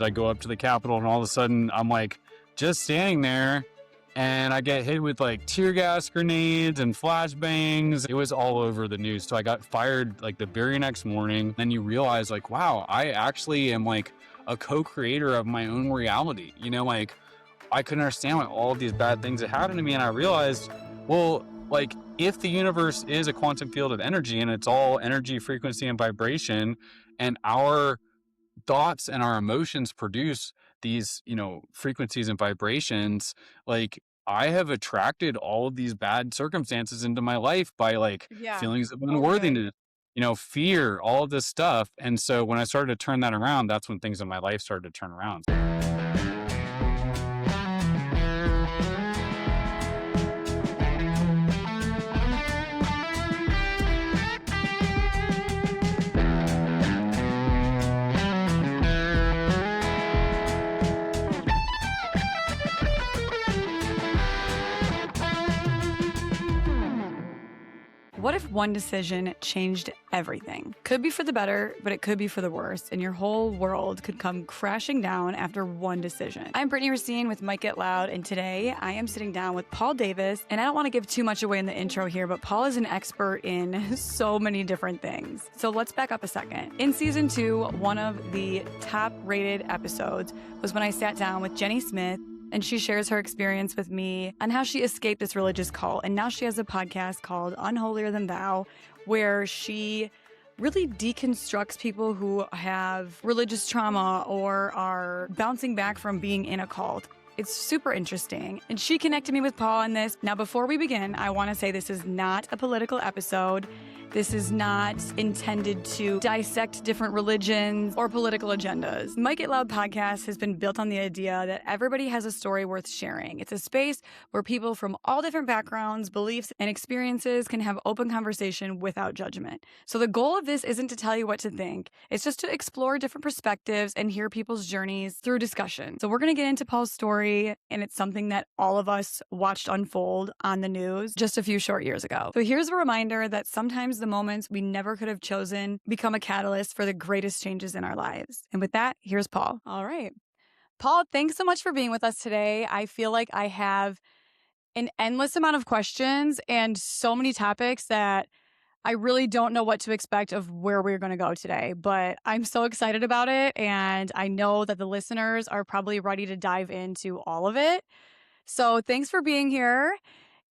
I go up to the Capitol and all of a sudden I'm like just standing there and I get hit with like tear gas grenades and flashbangs. It was all over the news. So I got fired like the very next morning. Then you realize like, wow, I actually am like a co-creator of my own reality. Like I couldn't understand why all of these bad things had happened to me. And I realized, well, like if the universe is a quantum field of energy and it's all energy, frequency, and vibration, and our thoughts and our emotions produce these, frequencies and vibrations, like I have attracted all of these bad circumstances into my life by like Yeah. feelings of Okay. unworthiness, fear, all of this stuff. And so when I started to turn that around, that's when things in my life started to turn around. What if one decision changed everything? Could be for the better, but it could be for the worse, and your whole world could come crashing down after one decision. I'm Brittany Racine with Mike It Loud, and today I am sitting down with Paul Davis, and I don't want to give too much away in the intro here, but Paul is an expert in so many different things. So let's back up a second. In season 2, one of the top-rated episodes was when I sat down with Jenny Smith, and she shares her experience with me on how she escaped this religious cult. And now she has a podcast called Unholier Than Thou, where she really deconstructs people who have religious trauma or are bouncing back from being in a cult. It's super interesting. And she connected me with Paul on this. Now, before we begin, I want to say this is not a political episode. This is not intended to dissect different religions or political agendas. Mike It Loud podcast has been built on the idea that everybody has a story worth sharing. It's a space where people from all different backgrounds, beliefs, and experiences can have open conversation without judgment. So the goal of this isn't to tell you what to think. It's just to explore different perspectives and hear people's journeys through discussion. So we're going to get into Paul's story, and it's something that all of us watched unfold on the news just a few short years ago. So here's a reminder that sometimes the moments we never could have chosen become a catalyst for the greatest changes in our lives. And with that, here's Paul. All right. Paul, thanks so much for being with us today. I feel like I have an endless amount of questions and so many topics that I really don't know what to expect of where we're going to go today, but I'm so excited about it. And I know that the listeners are probably ready to dive into all of it. So thanks for being here.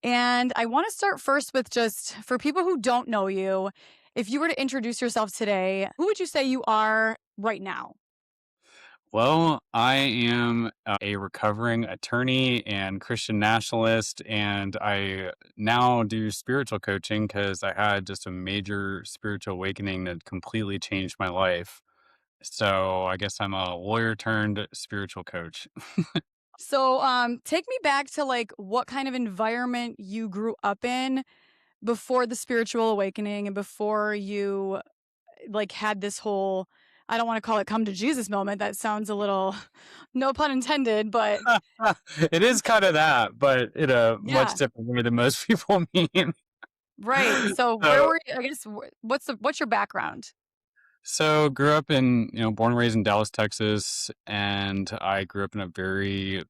And I want to start first with just for people who don't know you, if you were to introduce yourself today, who would you say you are right now? Well, I am a recovering attorney and Christian nationalist, and I now do spiritual coaching because I had just a major spiritual awakening that completely changed my life. So I guess I'm a lawyer turned spiritual coach. So take me back to like what kind of environment you grew up in before the spiritual awakening and before you like had this whole, I don't want to call it come to Jesus moment. That sounds a little, no pun intended, but It is kind of that, but in a much yeah, different way than most people mean. right. So where So, were you, I guess, what's your background? so grew up in, born and raised in Dallas, Texas, and I grew up in a very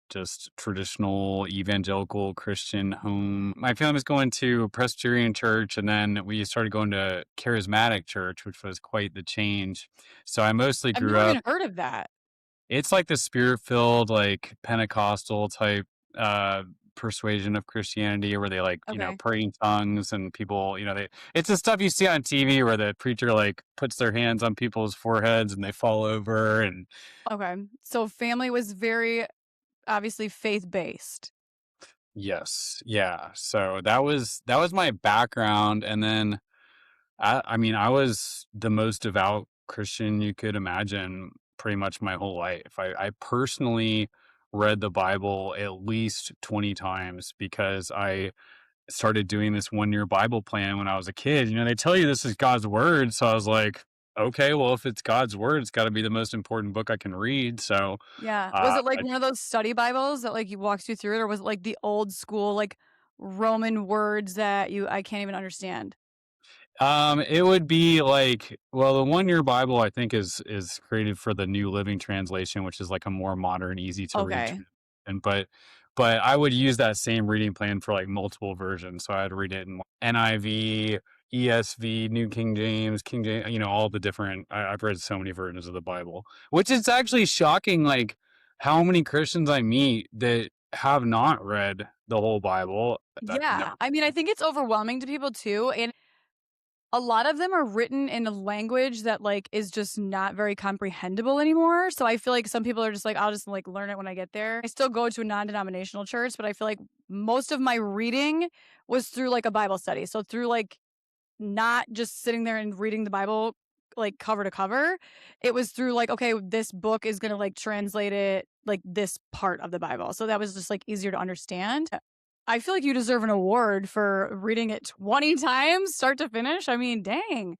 just traditional evangelical Christian home. My family was going to Presbyterian church, and then we started going to charismatic church, which was quite the change. So I mostly I've grew never up. even heard of that. It's like the spirit-filled, like Pentecostal type persuasion of Christianity where they like, Okay. pray in tongues and people, it's the stuff you see on TV where the preacher like puts their hands on people's foreheads and they fall over and Okay. So family was very obviously faith-based. yes. Yeah. So that was my background. And then I mean, I was the most devout Christian you could imagine pretty much my whole life. I personally read the Bible at least 20 times because I started doing this 1 year Bible plan when I was a kid. They tell you this is God's word. So I was like, okay, well, if it's God's word, it's got to be the most important book I can read. So, Yeah. Was uh, it like one of those study Bibles that like you walked you through it, or was it like the old school like Roman words that I can't even understand? It would be like, well, the one year Bible I think is created for the New Living Translation, which is like a more modern, easy to read Okay. and but I would use that same reading plan for like multiple versions. So I'd read it in NIV, ESV, New King James, King James, all the different I've read so many versions of the Bible, which is actually shocking, like how many Christians I meet that have not read the whole Bible. No. Yeah. I mean, I think it's overwhelming to people too. And a lot of them are written in a language that like is just not very comprehensible anymore. So I feel like some people are just like, I'll just like learn it when I get there. I still go to a non-denominational church, but I feel like most of my reading was through like a Bible study. So through like not just sitting there and reading the Bible like cover to cover. It was through like, okay, this book is going to like translate it like this part of the Bible. So that was just like easier to understand. I feel like you deserve an award for reading it 20 times, start to finish. I mean, dang.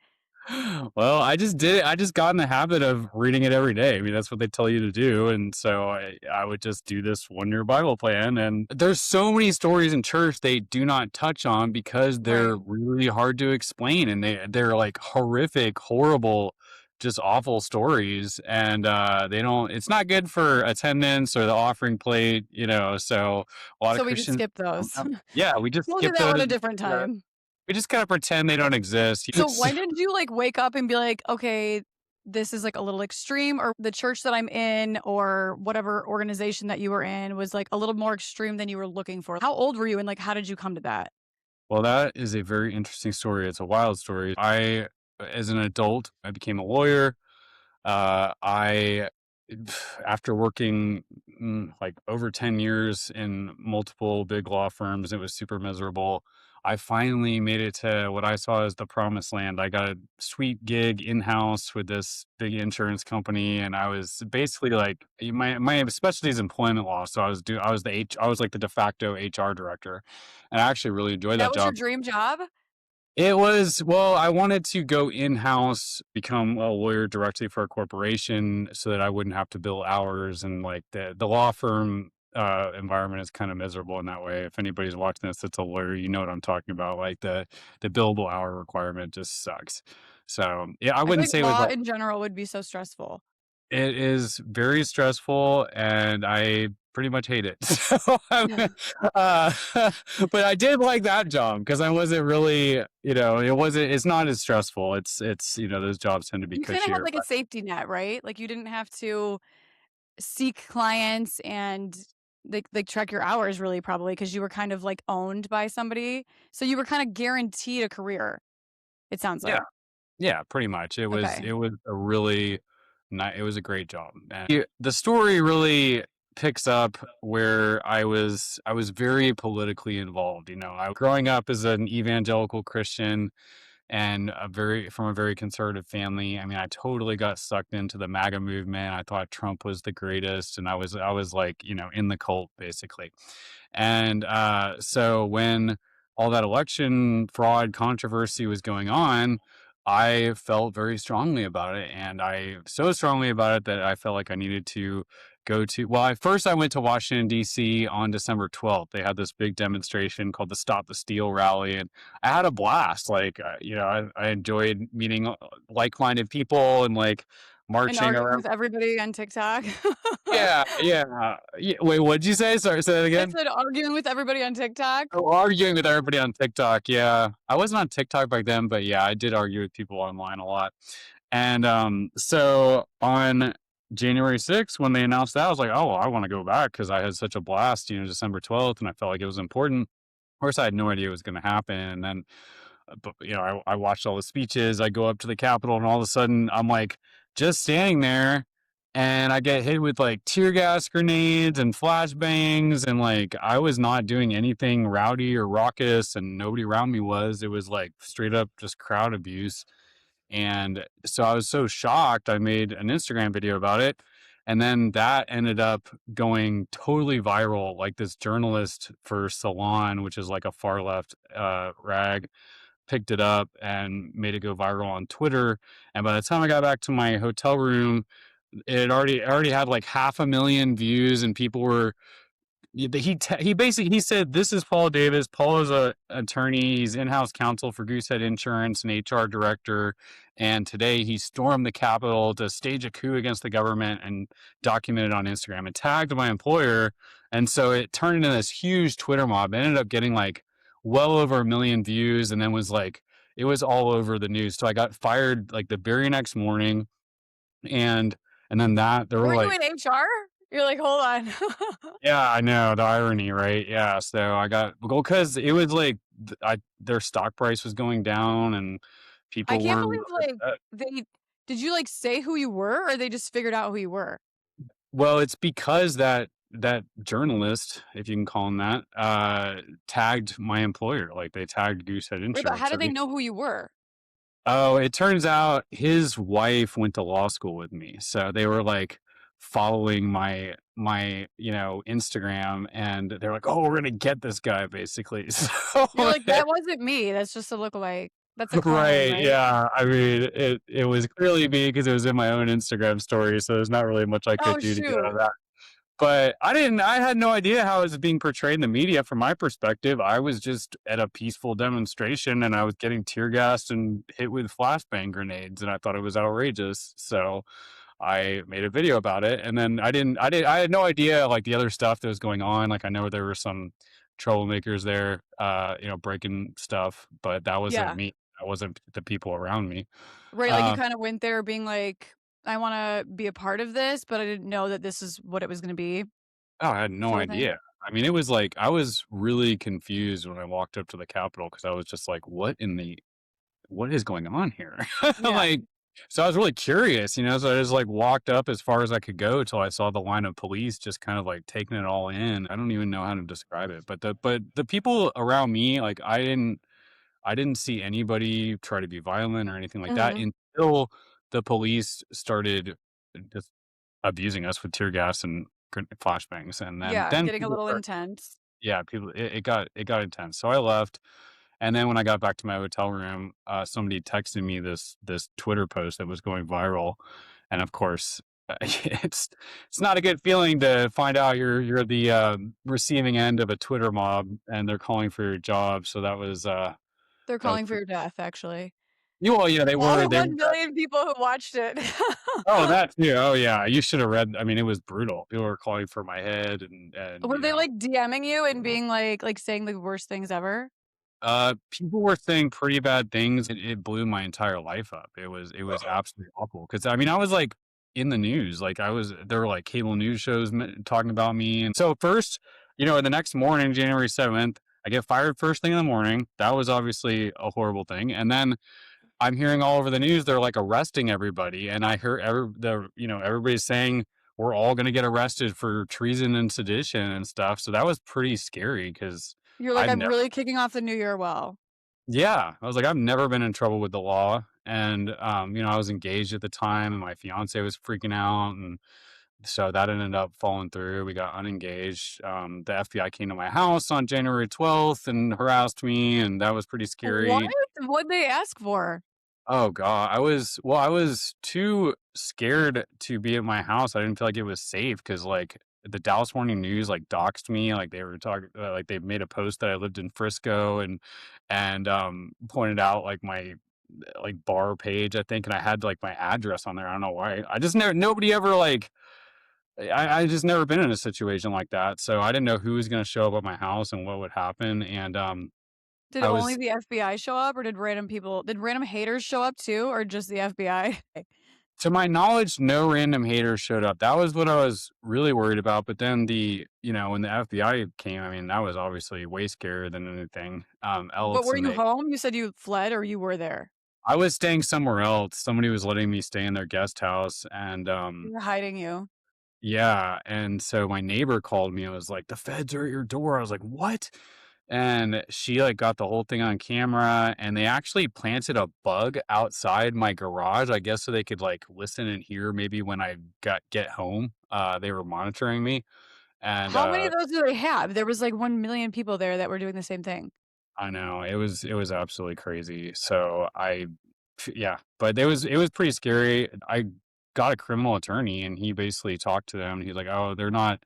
Well, I just did it. I just got in the habit of reading it every day. I mean, that's what they tell you to do. And so I would just do this 1 year Bible plan. And there's so many stories in church they do not touch on because Right. they're really hard to explain. And they're like horrific, horrible, just awful stories. And they don't, it's not good for attendance or the offering plate, So a lot of So we just Christians, skip those. yeah, we just We'll do skip that one those. a different Yeah. time. We just kind of pretend they don't exist. So when did you like wake up and be like, okay, this is like a little extreme, or the church that I'm in or whatever organization that you were in was like a little more extreme than you were looking for? How old were you and like how did you come to that? Well, that is a very interesting story. It's a wild story. As an adult, I became a lawyer. I, after working like over 10 years in multiple big law firms, it was super miserable. I finally made it to what I saw as the promised land. I got a sweet gig in house with this big insurance company, and I was basically like my specialty is employment law. So I was like the de facto HR director, and I actually really enjoyed That that was your job. dream job? It was, well, I wanted to go in-house, become a lawyer directly for a corporation so that I wouldn't have to bill hours, and like the law firm environment is kind of miserable in that way. If anybody's watching this that's a lawyer, you know what I'm talking about. Like the billable hour requirement just sucks. So yeah, I I feel wouldn't like say it was law all. in general would be so stressful. It is very stressful, and I pretty much hate it. So, uh, but I did like that job because I wasn't really, it's not as stressful. It's those jobs tend to be You kind of had cushier. like a safety net, right? Like you didn't have to seek clients and like track your hours really probably because you were kind of like owned by somebody. So you were kind of guaranteed a career, it sounds Yeah, like. yeah, pretty much. It was Okay. it was a really it was a great job. And the story really picks up where I was very politically involved. I growing up as an evangelical Christian and from a very conservative family. I mean, I totally got sucked into the MAGA movement. I thought Trump was the greatest, and I was like, in the cult basically. And so when all that election fraud controversy was going on, I felt very strongly about it, and I so strongly about it that I felt like I needed to go to. Well, first I went to Washington D.C. on December 12th. They had this big demonstration called the Stop the Steal rally, and I had a blast. Like, I enjoyed meeting like-minded people and like And marching arguing around. with everybody on TikTok. Yeah, yeah. Wait, what'd you say? Sorry, say that I again. said arguing with everybody on TikTok. Oh, arguing with everybody on TikTok. Yeah, I wasn't on TikTok back then, but yeah, I did argue with people online a lot. And so on January 6th, when they announced that, I was like, oh, well, I want to go back because I had such a blast, December 12th, and I felt like it was important. Of course, I had no idea it was going to happen. And then, but I watched all the speeches. I go up to the Capitol, and all of a sudden, I'm like just standing there, and I get hit with like tear gas grenades and flashbangs, and like I was not doing anything rowdy or raucous, and nobody around me was. It was like straight up just crowd abuse. And so I was so shocked, I made an Instagram video about it. And then that ended up going totally viral. Like this journalist for Salon, which is like a far left rag, picked it up and made it go viral on Twitter. And by the time I got back to my hotel room, it already had like 500,000 views, and people were he basically he said, "This is Paul Davis. Paul is a attorney. He's in-house counsel for Goosehead Insurance and HR director. And today he stormed the Capitol to stage a coup against the government and documented on Instagram and tagged my employer. And so it turned into this huge Twitter mob. It ended up getting like well over 1 million views, and then was like it was all over the news. So I got fired like the very next morning, and then that there were Weren't you like in HR? You're like, hold on. yeah, I know the irony, right? Yeah, so I got well because it was like their stock price was going down, and I people can't weren't believe really like upset. they did you like say who you were or they just figured out who you were? Well, it's because that journalist, if you can call him that, tagged my employer. Like they tagged Goosehead Right, but how Insurance. So did they know who you were? oh, it turns out his wife went to law school with me. So they were like following my Instagram, and they're like, "Oh, we're going to get this guy," basically. So You're like, that wasn't me. That's just a lookalike. That's a clone, right, right? yeah. I mean, it was clearly me because it was in my own Instagram story, so there's not really much I could Oh do to get out shoot. of that. But I had no idea how it was being portrayed in the media from my perspective. I was just at a peaceful demonstration, and I was getting tear gassed and hit with flashbang grenades, and I thought it was outrageous. So I made a video about it, and then I had no idea like the other stuff that was going on. Like I know there were some troublemakers there, breaking stuff, but that wasn't Yeah. me. That wasn't the people around me. Right, like you Uh, kind of went there being like, I want to be a part of this, but I didn't know that this is what it was going to be, oh, I had no sort of thing. idea. I mean, it was like I was really confused when I walked up to the Capitol because I was just like, what is going on here?" Yeah. Like, so I was really curious, so I just like walked up as far as I could go till I saw the line of police just kind of like taking it all in. I don't even know how to describe it, but the people around me, like I didn't see anybody try to be violent or anything like that Hmm. until the police started just abusing us with tear gas and flashbangs, and then Yeah, then getting a people little start intense. yeah, people it got intense. So I left, and then when I got back to my hotel room, somebody texted me this Twitter post that was going viral, and of course, it's not a good feeling to find out you're the receiving end of a Twitter mob, and they're calling for your job. So They're that was calling for your death, actually. well, yeah, they All were the they were 1 million people who watched it. oh, that too. Oh, yeah, you should have read. I mean, it was brutal. People were calling for my head, and Were they like DMing you and being like saying the worst things ever? people were saying pretty bad things. It blew my entire life up. It was absolutely awful because I mean, I was like in the news. Like there were like cable news shows talking about me, and so first, the next morning, January 7th, I get fired first thing in the morning. That was obviously a horrible thing, and then I'm hearing all over the news they're like arresting everybody, and I hear everybody's saying we're all going to get arrested for treason and sedition and stuff. So that was pretty scary because You're like, I've I'm never, really kicking off the new year well. yeah, I was like I've never been in trouble with the law, and I was engaged at the time, and my fiance was freaking out, and so that ended up falling through. We got unengaged. The FBI came to my house on January 12th and harassed me, and that was pretty What? scary. What'd they ask for? Oh god, I was too scared to be at my house. I didn't feel like it was safe because like the Dallas Morning News like doxed me, like they were talking, like they made a post that I lived in Frisco, and pointed out like my like bar page, I think, and I had like my address on there. I don't know why. I just never nobody ever like I just never been in a situation like that, so I didn't know who was gonna show up at my house and what would happen. And Did I only was the FBI show up or did random haters show up too or just the FBI? To my knowledge, no random haters showed up. That was what I was really worried about. But then when the FBI came, I mean, that was obviously way scarier than anything But else. were And you home? You said you fled or you were there? I was staying somewhere else. Somebody was letting me stay in their guest house, and They were hiding you. yeah. And so my neighbor called me. I was like, "The feds are at your door." I was like, "What?" And she like got the whole thing on camera, and they actually planted a bug outside my garage, I guess so they could like listen and hear maybe when I get home. They were monitoring me, and How many of those do they have? There was like 1 million people there that were doing the same thing. I know it was absolutely crazy. So yeah, but it was pretty scary. I got a criminal attorney, and he basically talked to them. He's like, "Oh, they're not."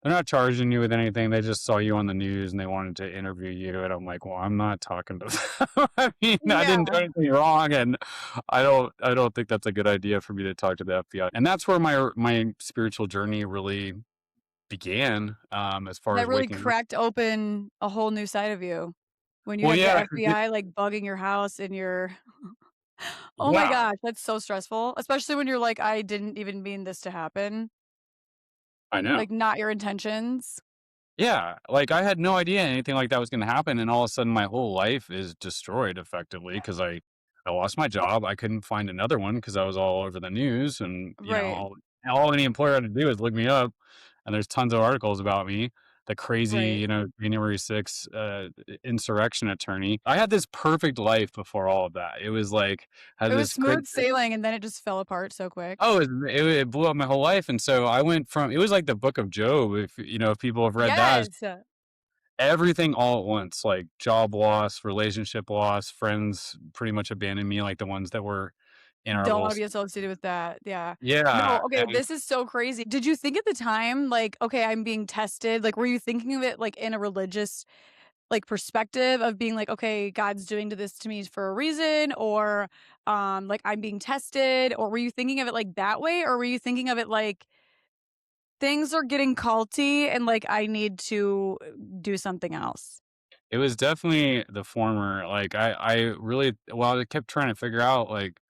they're not charging you with anything. They just saw you on the news and they wanted to interview you. And I'm like, well, I'm not talking to them. I mean, I didn't do Yeah. anything wrong, and I don't think that's a good idea for me to talk to the FBI. And that's where my spiritual journey really began, as far That as really waking up. cracked open a whole new side of you when you Well, had the yeah, FBI, like, bugging your house and your oh my yeah, gosh, that's so stressful, especially when you're like, "I didn't even mean this to happen." I know. Like, not your intentions. Yeah, like, I had no idea anything like that was gonna happen, and all of a sudden, my whole life is destroyed effectively because I lost my job. I couldn't find another one because I was all over the news, and, Right, all any employer had to do is look me up, and there's tons of articles about me, the crazy, right. January 6th, insurrection attorney. I had this perfect life before all of that. It was like, had It was this great. smooth sailing, and then it just fell apart so quick. Oh, it blew up my whole life, and so I went from, it was like the book of Job, if people have read that. Yes! Everything all at once, like job loss, relationship loss, friends pretty much abandoned me, like the ones that were in our Don't little wanna be associated with that, yeah. No, yeah, okay, and this is so crazy. Did you think at the time, like, "Okay, I'm being tested," like, were you thinking of it, like, in a religious, like, perspective of being like, "Okay, God's doing to this to me for a reason," or, like, "I'm being tested," or were you thinking of it, like, that way, or were you thinking of it like, "Things are getting culty and, like, I need to do something else?" it was definitely the former. Like I really, well, I kept trying to figure out, like,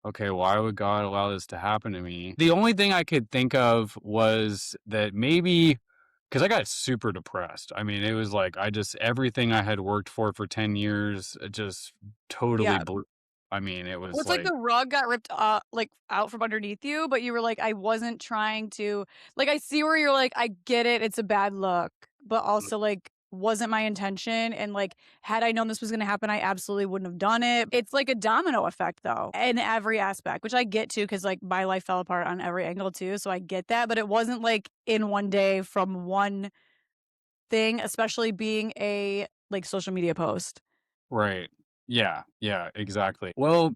okay, why would God allow this to happen to me? The only thing I could think of was that maybe because I got super depressed. I mean, it was like I just, everything I had worked for 10 years, just totally Yeah. blew. I mean, it Well, was it's like like, the rug got ripped, like, out from underneath you, but you were like, "I wasn't trying to." Like, I see where you're like, "I get it, it's a bad look," but also, like, wasn't my intention, and, like, had I known this was gonna happen, I absolutely wouldn't have done it. It's like a domino effect, though, in every aspect, which I get too, because like, my life fell apart on every angle too, so I get that, but it wasn't, like, in one day from one thing, especially being a, like, social media post. right. Yeah, yeah, exactly. Well,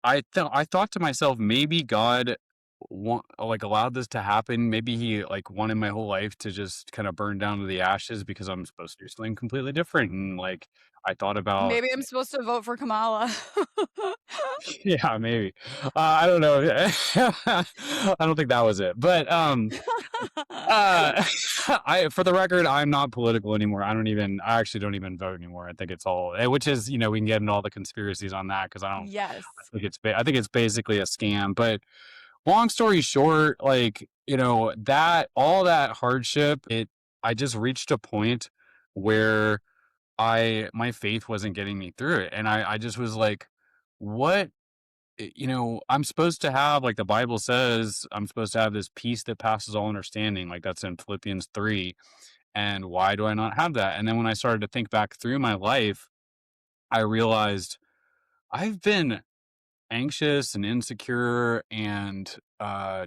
I thought to myself, maybe God like allowed this to happen. Maybe he like wanted my whole life to just kind of burn down to the ashes because I'm supposed to do something completely different. And like I thought about, Maybe I'm supposed to vote for Kamala. yeah, maybe. I don't know. I don't think that was it. But I, for the record, I'm not political anymore. I actually don't even vote anymore. I think it's all, which is, we can get into all the conspiracies on that because I Yes. think I think it's basically a scam. But long story short, like, that, all that hardship, I just reached a point where my faith wasn't getting me through it. And I just was like, what, I'm supposed to have, like the Bible says, I'm supposed to have this peace that passes all understanding. Like that's in Philippians 3. And why do I not have that? And then when I started to think back through my life, I realized I've been anxious and insecure and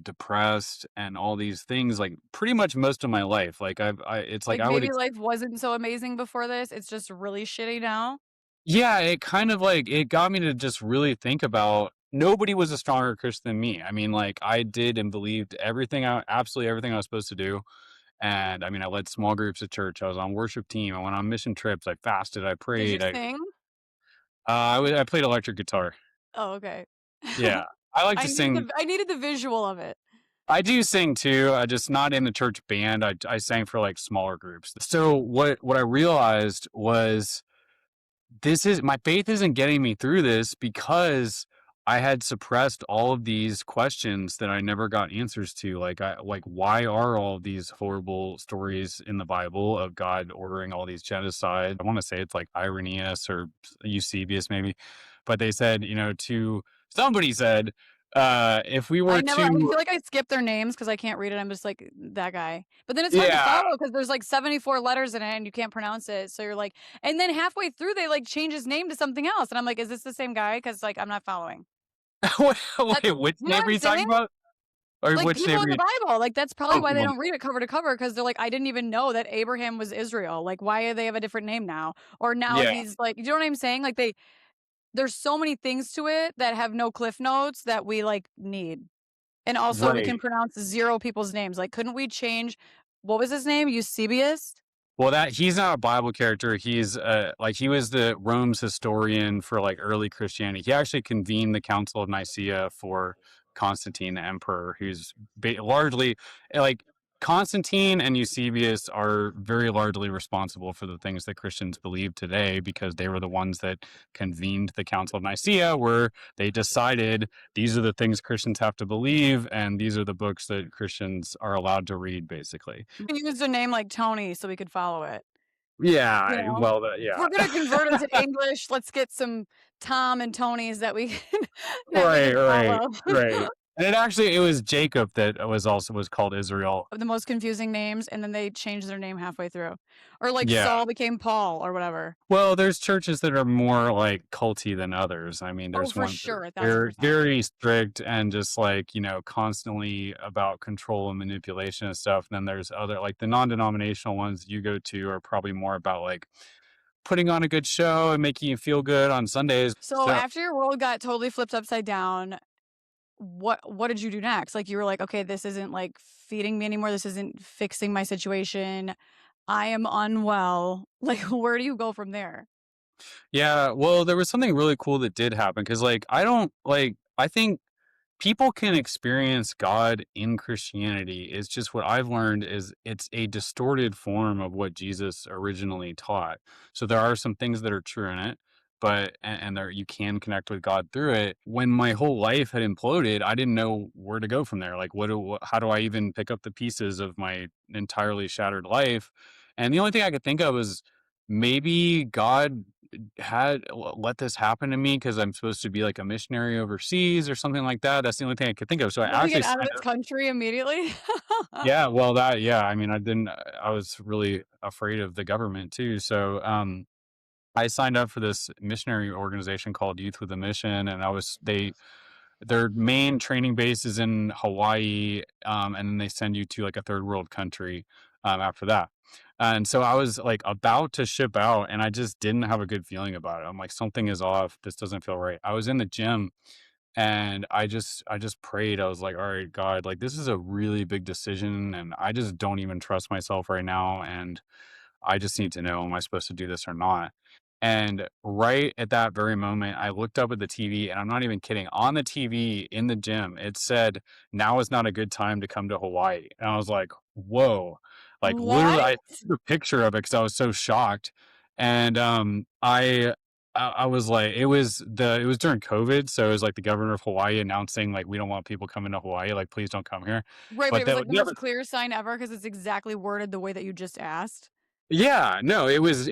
depressed and all these things like pretty much most of my life. Like it's like Like, I would maybe life wasn't so amazing before this, it's just really shitty now? yeah, it kind of like it got me to just really think about, nobody was a stronger Christian than me. I mean, like I did and believed absolutely everything I was supposed to do. And I mean, I led small groups at church. I was on worship team. I went on mission trips. I fasted. I Did you prayed. sing? I played electric guitar. Oh, okay. Yeah, I like to sing. I needed the visual of it. I do sing too. I just not in the church band. I sang for like smaller groups. So what I realized was, this is my faith isn't getting me through this because I had suppressed all of these questions that I never got answers to. Like why are all of these horrible stories in the Bible of God ordering all these genocides? I want to say it's like Irenaeus or Eusebius maybe, but they said, to somebody said, if we were I to, feel like I skip their names because I can't read it, I'm just like, "That guy." But then it's hard to yeah, follow because there's, like, 74 letters in it and you can't pronounce it, so you're like and then halfway through, they, like, change his name to something else, and I'm like, "Is this the same guy?" Because like, I'm not following. wait, That's which you know name what are I'm you talking saying? about? Or Like, which name people are in the you? Bible, like, that's probably Oh, why they people. don't read it cover to cover because 'cause they're like, "I didn't even know that Abraham was Israel, like, why do they have a different name now?" Or now Yeah, he's like you know what I'm saying? Like, there's so many things to it that have no cliff notes that we, like, need. And also, we can right. pronounce 0 people's names, like, couldn't we change What was his name? Eusebius? Well, that he's not a Bible character. He's like he was the Rome's historian for like early Christianity. He actually convened the Council of Nicaea for Constantine, the emperor, who's largely like Constantine and Eusebius are very largely responsible for the things that Christians believe today because they were the ones that convened the Council of Nicaea, where they decided these are the things Christians have to believe, and these are the books that Christians are allowed to read, basically. He used a name like Tony so we could follow it. You Yeah, know? well, If yeah. we're gonna convert it to English, let's get some Tom and Tonys that we can Right, right, follow. right. And it was Jacob that was called Israel. The most confusing names, and then they changed their name halfway through. Or like Yeah. Saul became Paul or whatever. Well, there's churches that are more like culty than others. I mean, Oh, there's for ones that sure, are very, 1000%. very strict and just like, constantly about control and manipulation and stuff. And then there's other like the non-denominational ones you go to are probably more about like putting on a good show and making you feel good on Sundays. So So after your world got totally flipped upside down, what did you do next? Like you were like, okay, this isn't like feeding me anymore. This isn't fixing my situation. I am unwell. Like, where do you go from there? yeah, well, there was something really cool that did happen because, like, I think people can experience God in Christianity. It's just what I've learned is it's a distorted form of what Jesus originally taught. So there are some things that are true in it, but and there you can connect with God through it. When my whole life had imploded, I didn't know where to go from there. Like, how do I even pick up the pieces of my entirely shattered life? And the only thing I could think of was maybe God had let this happen to me because I'm supposed to be like a missionary overseas or something like that. That's the only thing I could think of. So I You want to actually get out of signed this up. country immediately? Yeah, well, yeah. I mean, I didn't. I was really afraid of the government too. So I signed up for this missionary organization called Youth with a Mission, and their main training base is in Hawaii, and then they send you to like a third world country after that. And so I was like about to ship out, and I just didn't have a good feeling about it. I'm like, something is off. This doesn't feel right. I was in the gym, and I just prayed. I was like, all right, God, like this is a really big decision, and I just don't even trust myself right now. And I just need to know, am I supposed to do this or not? And right at that very moment, I looked up at the TV, and I'm not even kidding. On the TV in the gym, it said, "Now is not a good time to come to Hawaii." And I was like, "Whoa!" Like literally, I What? took a picture of it because I was so shocked. And I was like, it was during COVID, so it was like the governor of Hawaii announcing like we don't want people coming to Hawaii, like please don't come here. Right, but But it was that like would the never. most clear sign ever because it's exactly worded the way that you just asked. Yeah, no, it was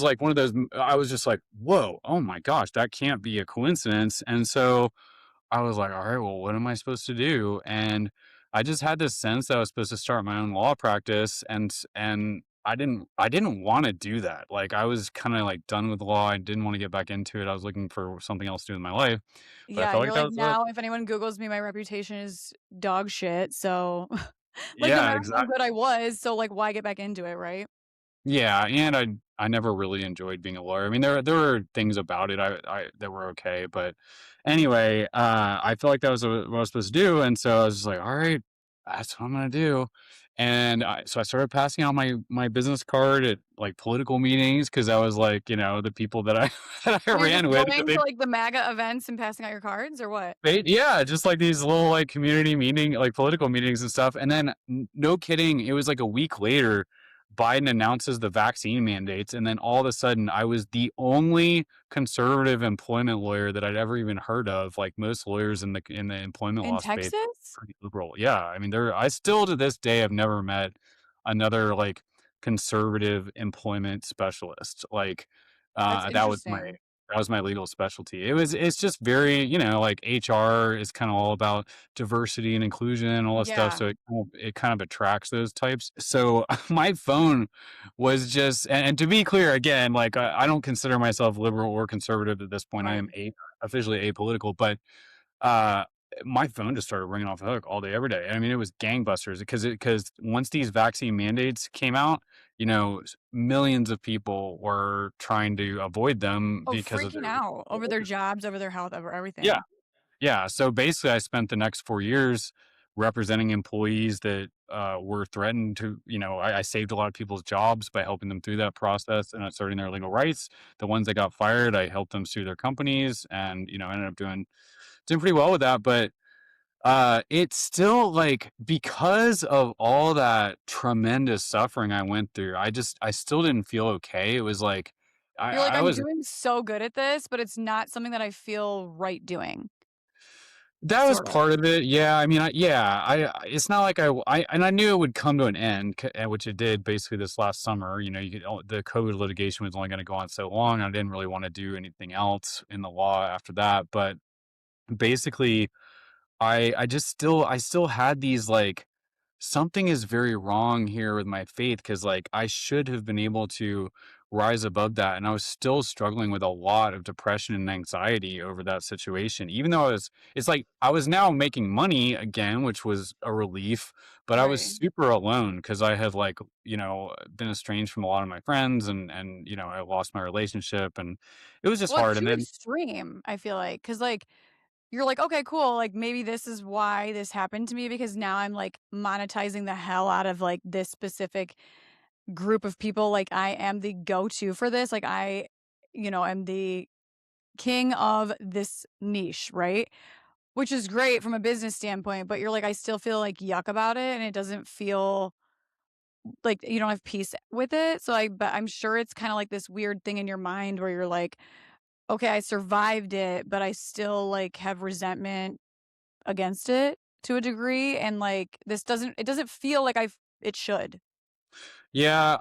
like one of those I was just like, "Whoa, oh my gosh, that can't be a coincidence." And so I was like, "All right, well, what am I supposed to do?" And I just had this sense that I was supposed to start my own law practice, and I didn't want to do that. Like I was kind of like done with law. I didn't want to get back into it. I was looking for something else to do in my life, but I Yeah, felt and like you're that like, was now if anyone Googles me, my reputation is dog shit. So, like, no yeah, matter how exactly. good I was, so like, why get back into it, right? Yeah, and I never really enjoyed being a lawyer. I mean, there were things about it I that were okay, but anyway, I felt like that was what I was supposed to do, and so I was just like, all right, that's what I'm gonna do. And so I started passing out my business card at like political meetings because I was like, the people that I that I Were you just ran with, going to like the MAGA events and passing out your cards or what? yeah, just like these little like community meeting, like political meetings and stuff. And then, no kidding, it was like a week later, Biden announces the vaccine mandates, and then all of a sudden, I was the only conservative employment lawyer that I'd ever even heard of. Like most lawyers in the employment In law space, are Texas? pretty liberal. Yeah, I mean, I still to this day have never met another like conservative employment specialist. Like That's that was my interesting. legal specialty. It's just very, like HR is kind of all about diversity and inclusion and all that stuff. Yeah. So it kind of attracts those types. So my phone was just, and to be clear again, like I don't consider myself liberal or conservative at this point. I Right. am officially apolitical, but uh my phone just started ringing off the hook all day, every day. I mean, it was gangbusters because once these vaccine mandates came out, millions of people were trying to avoid them Oh, because of freaking their out over their jobs, over their health, over yeah, everything. yeah. So basically, I spent the next 4 years representing employees that were threatened to, I saved a lot of people's jobs by helping them through that process and asserting their legal rights. The ones that got fired, I helped them sue their companies, and ended up doing pretty well with that. But it's still like, because of all that tremendous suffering I went through, I still didn't feel okay. It was like You're like, I "I'm was doing so good at this, but it's not something that I feel right doing." That was Sort of. part of it. Yeah, I mean, it's not like and I knew it would come to an end, which it did basically this last summer. The COVID litigation was only going to go on so long. I didn't really want to do anything else in the law after that. But basically, I still had these, like, something is very wrong here with my faith, because, like, I should have been able to rise above that, and I was still struggling with a lot of depression and anxiety over that situation. Even though it's like I was now making money again, which was a relief, but I was Right. super alone because I had, like, been estranged from a lot of my friends, and I lost my relationship, and it was just Well, it's hard. And too then extreme, I feel like, because like, you're like, "Okay, cool, like, maybe this is why this happened to me because now I'm, like, monetizing the hell out of, like, this specific group of people, like, I am the go-to for this, like, am the king of this niche," right? Which is great from a business standpoint, but you're like, "I still feel, like, yuck about it, and it doesn't feel like you don't have peace with it." So, but I'm sure it's kinda like this weird thing in your mind where you're like, "Okay, I survived it, but I still, like, have resentment against it to a degree, and, like, it doesn't feel like it should." Yeah,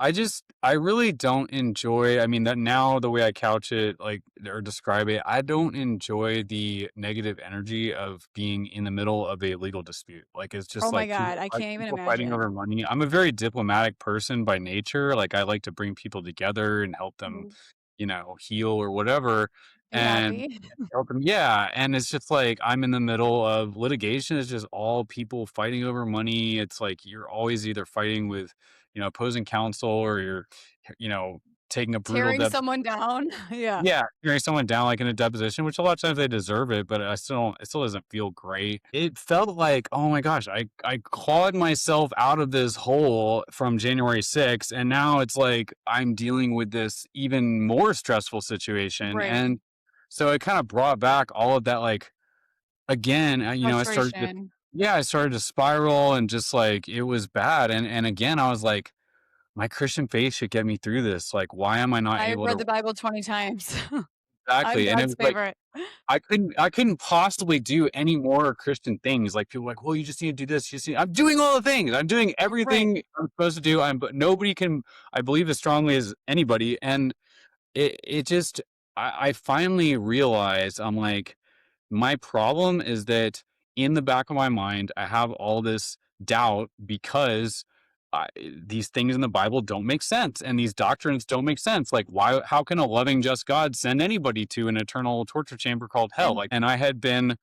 I really don't enjoy, I mean, that now the way I couch it, like, or describe it, I don't enjoy the negative energy of being in the middle of a legal dispute. Like, it's Oh just my like god, I can't even people fighting over imagine. money. I'm a very diplomatic person by nature. Like, I like to bring people together and help them, Mhm. heal or whatever. Be And happy. help them, yeah. And it's just like I'm in the middle of litigation. It's just all people fighting over money. It's like you're always either fighting with opposing counsel, or you're, you know, taking a brutal Tearing someone down. Yeah. yeah, hearing someone down, like, in a deposition, which a lot of times they deserve it, but it still doesn't feel great. It felt like, oh my gosh, I clawed myself out of this hole from January 6th, and now it's like I'm dealing with this even more stressful situation. Right. And so it kind of brought back all of that, like, again, Frustration. I started to spiral, and just like it was bad. And again, I was like, my Christian faith should get me through this. Like, why am I not I able read to? the Bible 20 times. I'm Exactly. And it God's was like, favorite. I couldn't possibly do any more Christian things. Like, people were like, well, you just need to do this. I'm doing all the things. I'm doing Right. everything I'm supposed to do. But nobody can, I believe as strongly as anybody. And it just, I finally realized, I'm like, my problem is that in the back of my mind, I have all this doubt because these things in the Bible don't make sense, and these doctrines don't make sense. Like, why? How can a loving, just God send anybody to an eternal torture chamber called hell? And Like, and I had been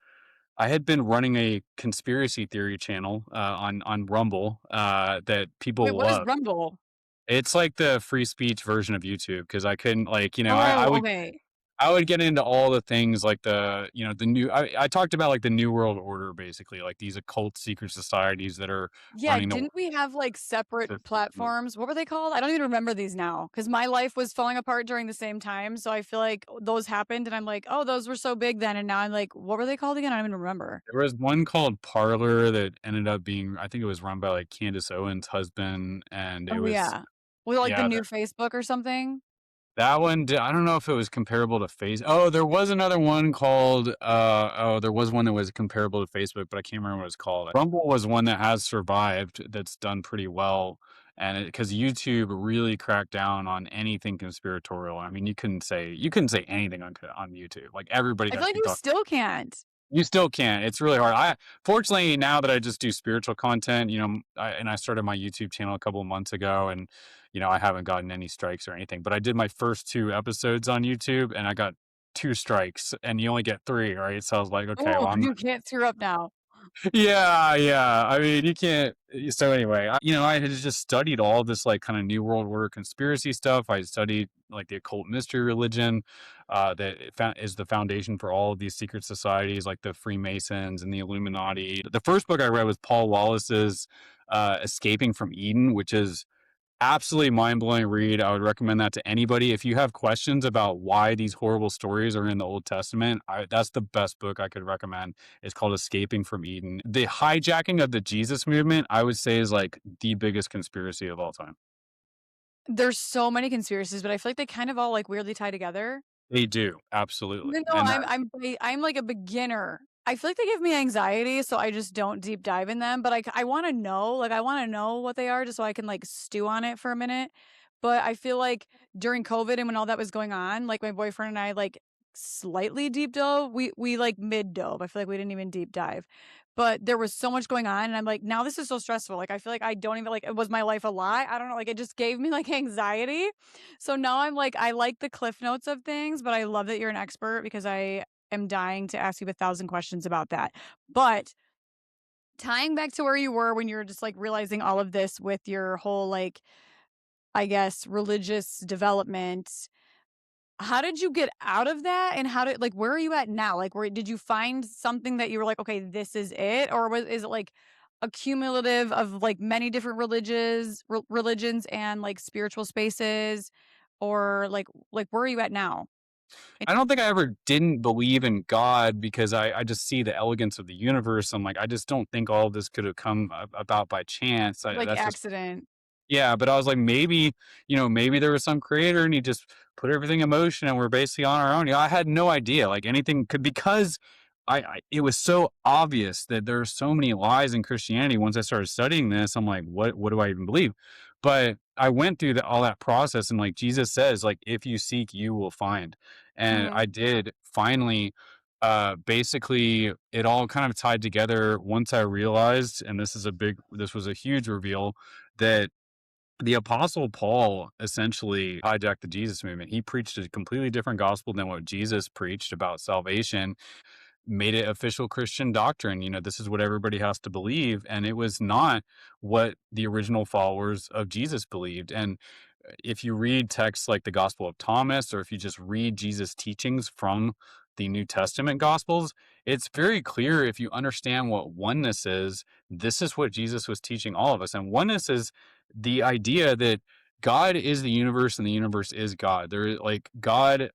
running a conspiracy theory channel on Rumble that wait, people what is love. Rumble? It's like the free speech version of YouTube, because I couldn't, like, I Oh, would okay. I would get into all the things, like, the new, I talked about, like, the new world order, basically, like these occult secret societies that are Yeah, running the didn't we have, like, separate system. platforms? What were they called? I don't even remember these now because my life was falling apart during the same time, so I feel like those happened, and I'm like, "Oh, those were so big then," and now I'm like, "What were they called again?" I don't even remember. There was one called Parlor that ended up being, I think it was run by, like, Candace Owens' husband, and it Oh, was, yeah. Was it like the yeah, new Facebook or something? that one, I don't know if it was comparable to Face. Oh, there was another one called, there was one that was comparable to Facebook, but I can't remember what it's called. Rumble was one that has survived, that's done pretty well, and because YouTube really cracked down on anything conspiratorial. I mean, you couldn't say anything on YouTube. Like, everybody I feel got like you kicked off. still can't. You still can't. It's really hard. Fortunately, now that I just do spiritual content, I started my YouTube channel a couple of months ago, and I haven't gotten any strikes or anything. But I did my first 2 episodes on YouTube, and I got 2 strikes, and you only get 3, right? So I was like, okay, Oh, well, I'm you can't screw up now. Yeah, yeah. I mean, you can't. So anyway, I had just studied all this like kind of New World Order conspiracy stuff. I studied like the occult mystery religion, that is the foundation for all of these secret societies, like the Freemasons and the Illuminati. The first book I read was Paul Wallace's "Escaping from Eden," which is absolutely mind-blowing read. I would recommend that to anybody. If you have questions about why these horrible stories are in the Old Testament, that's the best book I could recommend. It's called Escaping from Eden. The hijacking of the Jesus movement, I would say, is like the biggest conspiracy of all time. There's so many conspiracies, but I feel like they kind of all, like, weirdly tie together. They do, absolutely. Even though And I'm like a beginner. I feel like they give me anxiety, so I just don't deep dive in them, but I wanna know, like, I wanna know what they are just so I can, like, stew on it for a minute. But I feel like during COVID and when all that was going on, like, my boyfriend and I, like, slightly deep dove. We, like, mid dove. I feel like we didn't even deep dive. But there was so much going on, and I'm like, "Now this is so stressful." Like, I feel like I don't even, like, was my life a lie? I don't know, like, it just gave me, like, anxiety. So now I'm like, I like the cliff notes of things, but I love that you're an expert because I am dying to ask you 1,000 questions about that. But tying back to where you were when you're just like realizing all of this with your whole, like, I guess, religious development, how did you get out of that? And how did, like, where are you at now? Like, where did you find something that you were like, okay, this is it? Or is it like a cumulative of like many different religions and like spiritual spaces? Or like where are you at now? I don't think I ever didn't believe in God because I just see the elegance of the universe. I'm like, I just don't think all of this could have come about by chance. Like That's just accident. Yeah, but I was like, maybe, maybe there was some creator and he just put everything in motion and we're basically on our own. I had no idea like anything could because it was so obvious that there are so many lies in Christianity. Once I started studying this, I'm like, what do I even believe? But I went through all that process and like Jesus says, like, if you seek, you will find. And Mhm. I did finally basically it all kind of tied together once I realized, and this was a huge reveal that the apostle Paul essentially hijacked the Jesus movement. He preached a completely different gospel than what Jesus preached about salvation, made it official Christian doctrine. This is what everybody has to believe. And it was not what the original followers of Jesus believed. And if you read texts like the Gospel of Thomas, or if you just read Jesus' teachings from the New Testament Gospels, it's very clear if you understand what oneness is, this is what Jesus was teaching all of us. And oneness is the idea that God is the universe and the universe is God. There is like God,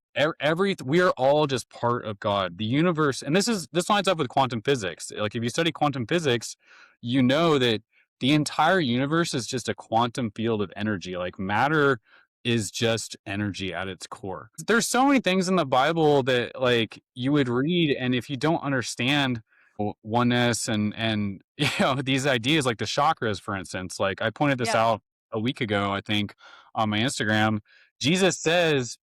we are all just part of God. The universe, and this lines up with quantum physics. Like if you study quantum physics, you know that the entire universe is just a quantum field of energy. Like matter is just energy at its core. There's so many things in the Bible that like you would read, and if you don't understand oneness and these ideas like the chakras, for instance, like I pointed this Yep. out a week ago, I think, on my Instagram. Jesus says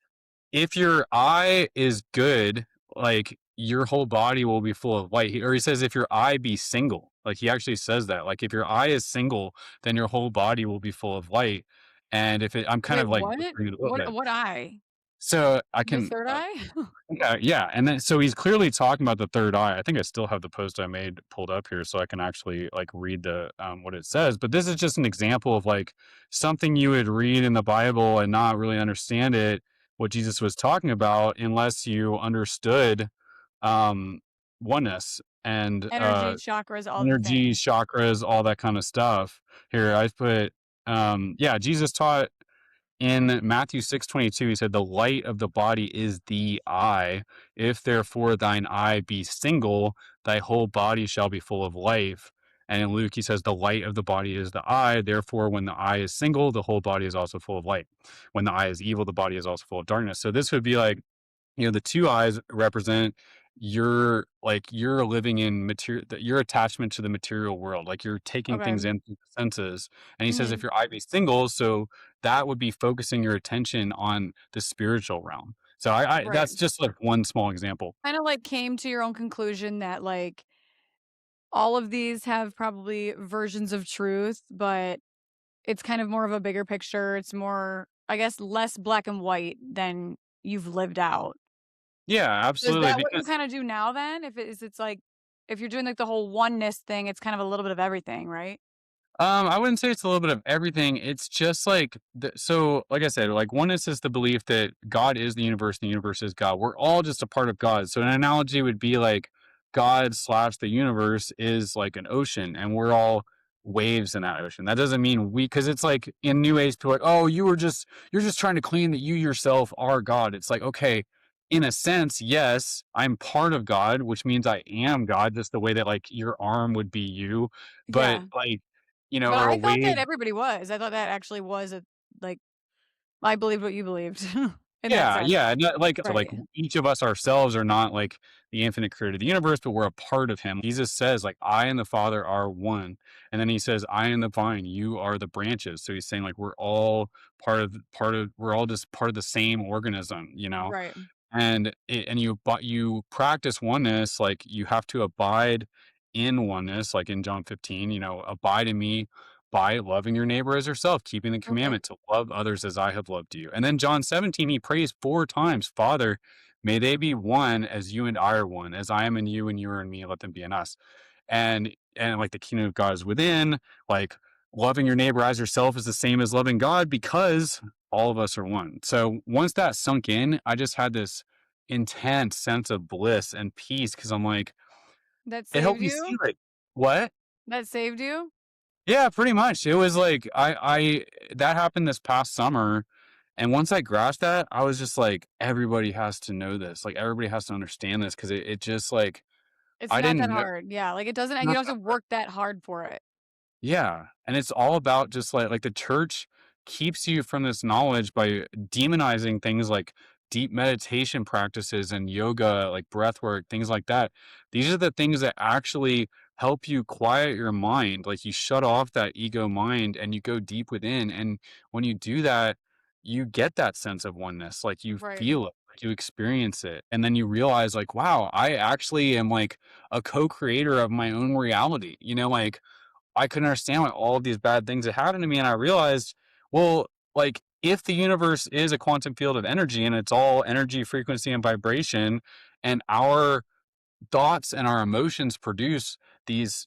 if your eye is good, like your whole body will be full of light. Or he says, if your eye be single, like he actually says that, like if your eye is single, then your whole body will be full of light. And I'm kind Wait, of like what? butchering it a little bit. What eye? So I The can, third eye? yeah, yeah. And then, so he's clearly talking about the third eye. I think I still have the post I made pulled up here so I can actually like read what it says. But this is just an example of like something you would read in the Bible and not really understand what Jesus was talking about, unless you understood um, oneness and Energy, chakras, all the energy, things. chakras, all that kind of stuff. Here, I put, yeah, Jesus taught in Matthew 6:22, he said, "The light of the body is the eye. If therefore thine eye be single, thy whole body shall be full of life." And in Luke, he says, "The light of the body is the eye. Therefore, when the eye is single, the whole body is also full of light. When the eye is evil, the body is also full of darkness." So this would be like, the two eyes represent you're living in material, your attachment to the material world, like you're taking things Okay. in through the senses. And he says if Mhm. your eye be single, so that would be focusing your attention on the spiritual realm. So I Right. that's just like one small example. Kinda like came to your own conclusion that, like, all of these have probably versions of truth, but it's kind of more of a bigger picture. It's more, I guess, less black and white than you've lived out. Yeah, Is absolutely. that what you Because kinda do now then? If it's like if you're doing like the whole oneness thing, it's kind of a little bit of everything, right? I wouldn't say it's a little bit of everything. It's just like so, like I said, like oneness is the belief that God is the universe and the universe is God. We're all just a part of God. So an analogy would be like God slash the universe is like an ocean, and we're all waves in that ocean. That doesn't mean we, because it's like in New Age, people are like, oh, you're just trying to claim that you yourself are God. It's like, okay, in a sense, yes, I'm part of God, which means I am God, just the way that like your arm would be you. But Yeah. like, But or a I thought wave. that everybody was. I thought that actually was a like I believed what you believed in that Yeah, sense. yeah, not like Right. each of us ourselves are not like the infinite creator of the universe, but we're a part of him. Jesus says, like, I and the Father are one. And then he says, I am the vine, you are the branches. So he's saying like we're all we're all just part of the same organism, you know? Right. And you practice oneness, like you have to abide in oneness, like in John 15, abide in me by loving your neighbor as yourself, keeping the Okay. commandment to love others as I have loved you. And then John 17, he prays 4 times, Father, may they be one as you and I are one, as I am in you and you are in me, let them be in us. And like the kingdom of God is within, like loving your neighbor as yourself is the same as loving God because all of us are one. So once that sunk in, I just had this intense sense of bliss and peace because I'm like, That it helped saved me see you? like, what? That saved you? Yeah, pretty much. It was like I that happened this past summer. And once I grasped that, I was just like, everybody has to know this. Like everybody has to understand this because it just like It's I not that didn't know. hard. Yeah, like it doesn't you don't have to work that hard for it. Yeah, and it's all about just like the church keeps you from this knowledge by demonizing things like deep meditation practices and yoga, like breath work, things like that. These are the things that actually help you quiet your mind. Like you shut off that ego mind and you go deep within. And when you do that, you get that sense of oneness. Like you Right. feel it, like you experience it. And then you realize, like, wow, I actually am like a co-creator of my own reality. Like I couldn't understand why all of these bad things had happened to me. And I realized, well, like if the universe is a quantum field of energy and it's all energy, frequency, and vibration, and our thoughts and our emotions produce these,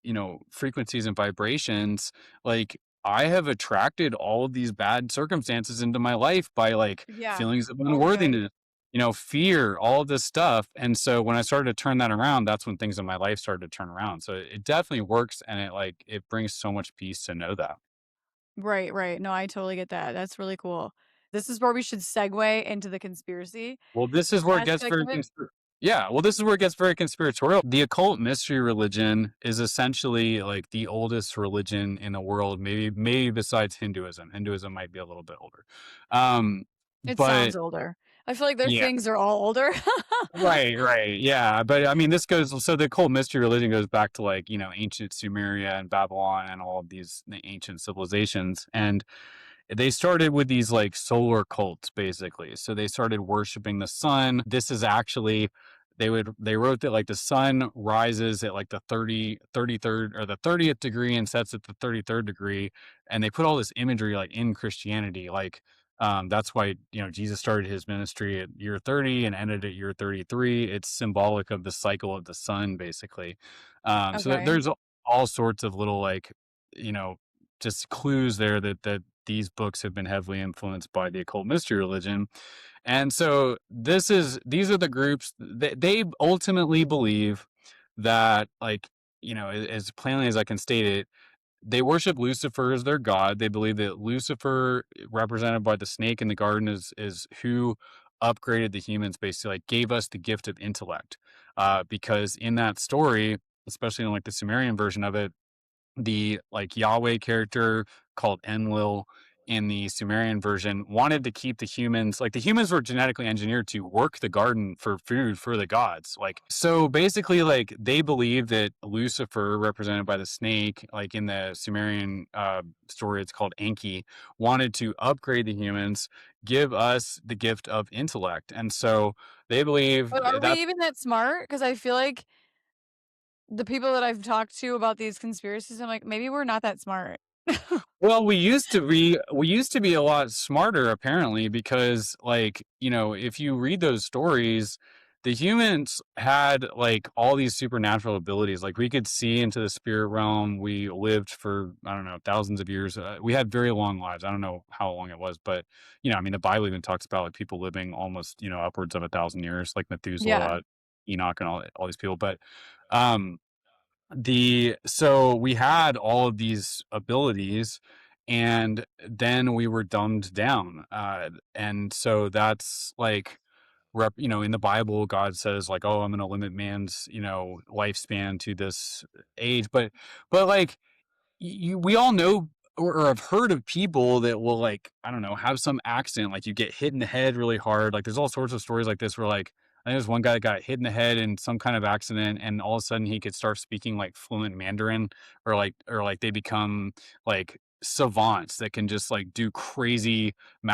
frequencies and vibrations, like I have attracted all of these bad circumstances into my life by like Yeah. feelings of Okay. unworthiness, fear, all of this stuff. And so when I started to turn that around, that's when things in my life started to turn around. So it definitely works and it brings so much peace to know that. Right, right. No, I totally get that. That's really cool. This is where we should segue into the conspiracy Well, this is where it gets aspect very of it. yeah, well, this is where it gets very conspiratorial. The occult mystery religion is essentially like the oldest religion in the world, maybe besides Hinduism. Hinduism might be a little bit older. Um, It but sounds older. I feel like their yeah. things are all older. Right, right. Yeah. But I mean, so the occult mystery religion goes back to like, ancient Sumeria and Babylon and all of these the ancient civilizations. And they started with these like solar cults basically. So they started worshiping the sun. This is actually they wrote that like the sun rises at like the 33rd or the 30th degree and sets at the 33rd degree, and they put all this imagery like in Christianity, like that's why Jesus started his ministry at year 30 and ended at year 33. It's symbolic of the cycle of the sun basically. Okay. There's all sorts of little like you know just clues there that these books have been heavily influenced by the occult mystery religion. And so these are the groups that they ultimately believe that like, as plainly as I can state it, they worship Lucifer as their god. They believe that Lucifer, represented by the snake in the garden, is who upgraded the humans, basically like gave us the gift of intellect. Because in that story, especially in like the Sumerian version of it, the like Yahweh character called Enlil in the Sumerian version wanted to keep the humans, like the humans were genetically engineered to work the garden for food for the gods. Like so basically like they believe that Lucifer, represented by the snake, like in the Sumerian story it's called Enki, wanted to upgrade the humans, give us the gift of intellect. And so they believe But are we that's even that smart? Because I feel like the people that I've talked to about these conspiracies, I'm like, maybe we're not that smart. well, we used to be a lot smarter apparently because like, if you read those stories, the humans had like all these supernatural abilities. Like we could see into the spirit realm. We lived for, I don't know, thousands of years. We had very long lives. I don't know how long it was, but I mean, the Bible even talks about like people living almost, upwards of 1,000 years, like Yeah. Methuselah, Enoch, and all these people. But um, so we had all of these abilities, and then we were dumbed down. And so that's like in the Bible, God says like, "Oh, I'm going to limit man's, lifespan to this age." But like, we all know or have heard of people that will, like, I don't know, have some accident, like you get hit in the head really hard. Like there's all sorts of stories like this where, like, I think there's one guy that got hit in the head in some kind of accident, and all of a sudden he could start speaking like fluent Mandarin, or like they become like savants that can just like do crazy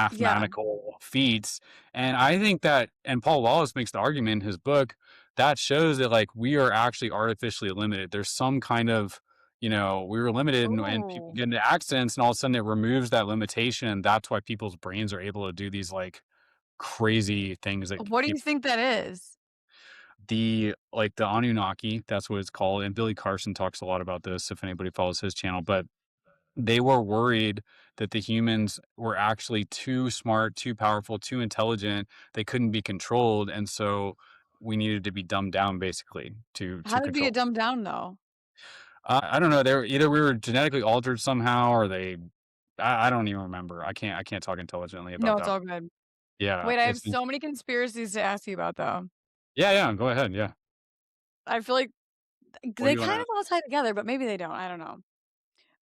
Yeah. mathematical feats. And I think that, and Paul Wallace makes the argument in his book, that shows that like we are actually artificially limited. There's some kind of, we were limited, and people Ooh. get into accidents, and all of a sudden it removes that limitation. And that's why people's brains are able to do these like crazy things that What do you people, think that is? the Anunnaki, that's what it's called. And Billy Carson talks a lot about this if anybody follows his channel. But they were worried that the humans were actually too smart, too powerful, too intelligent. They couldn't be controlled. And so we needed to be dumbed down basically to How did we control. get dumbed down though? I don't know. They were either we were genetically altered somehow, or they. I don't even remember. I can't talk intelligently about No, it's that. all good. Yeah, Wait, I have so many conspiracies to ask you about though. yeah, yeah. Go ahead. Yeah. I feel like What do they you want kind to of ask? all tie together, but maybe they don't. I don't know.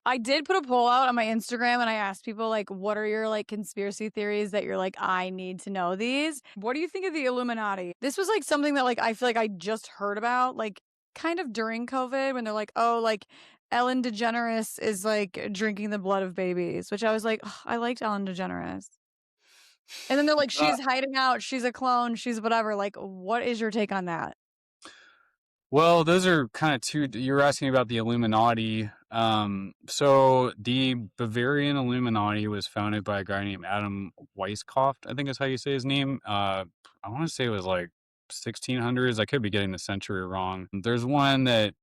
I did put a poll out on my Instagram and I asked people like, what are your like conspiracy theories that you're like, I need to know these? What do you think of the Illuminati? This was like something that like I feel like I just heard about, like kind of during COVID when they're like, oh, like Ellen DeGeneres is like drinking the blood of babies, which I was like, "Ugh, I liked Ellen DeGeneres." And then they're like, Uh, she's hiding out, she's a clone, she's whatever. Like, what is your take on that? well, those are kind of two. You're asking about the Illuminati. So the Bavarian Illuminati was founded by a guy named Adam Weishaupt, I think is how you say his name. I want to say it was like 1600s. I could be getting the century wrong. There's one that,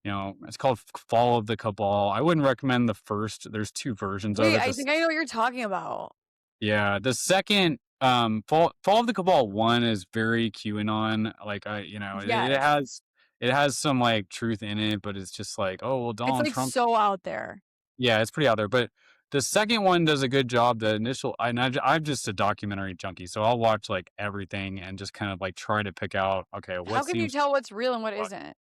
it's called Fall of the Cabal. I wouldn't recommend the first. There's two versions of Wait, it. I think I know what you're talking about. Yeah, the second, Fall of the Cabal 1 is very QAnon. Like, Yes. it has some like truth in it, but it's just like, oh well, It's Donald like Trump. so out there. Yeah, it's pretty out there. But the second one does a good job. The initial, I'm just a documentary junkie, so I'll watch like everything and just kind of like try to pick out, okay, How what can you seems tell what's real and what what isn't?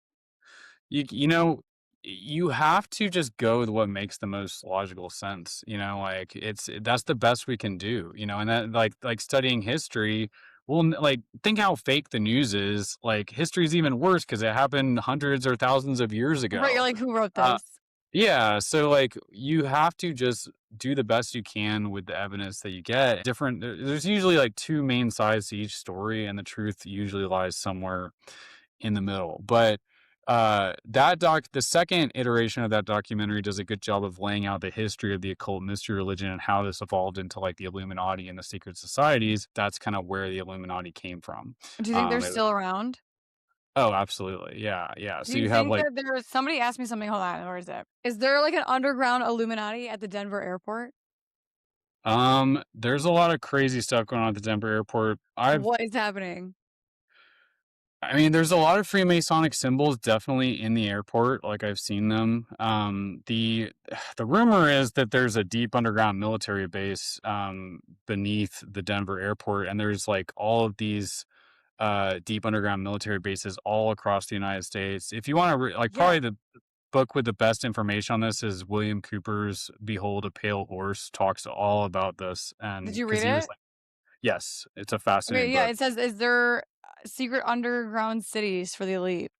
you know you have to just go with what makes the most logical sense. Like that's the best we can do. And that, like studying history, well, like, think how fake the news is. Like history is even worse because it happened hundreds or thousands of years Right, you're ago. like, "Who wrote uh, this?" yeah, so like you have to just do the best you can with the evidence that you get. There's usually like two main sides to each story, and the truth usually lies somewhere in the middle. But the second iteration of that documentary does a good job of laying out the history of the occult mystery religion and how this evolved into like the Illuminati and the secret societies. That's kind of where the Illuminati came from. Do you think they're It still around? Oh, absolutely. Yeah, yeah. Do So you you have think like, that there's somebody asked me something, hold on, where is it? Is there, like, an underground Illuminati at the Denver airport? there's a lot of crazy stuff going on at the Denver airport. What is happening? I mean, there's a lot of Freemasonic symbols definitely in the airport. Like I've seen them. The rumor is that there's a deep underground military base beneath the Denver airport, and there's like all of these deep underground military bases all across the United States. If you want to like, Yeah. probably the book with the best information on this is William Cooper's "Behold a Pale Horse." Talks all about this, Did and you because read he was it? like, yes, it's a Okay, fascinating yeah, book. it says, "Is there, secret underground cities for the elite?"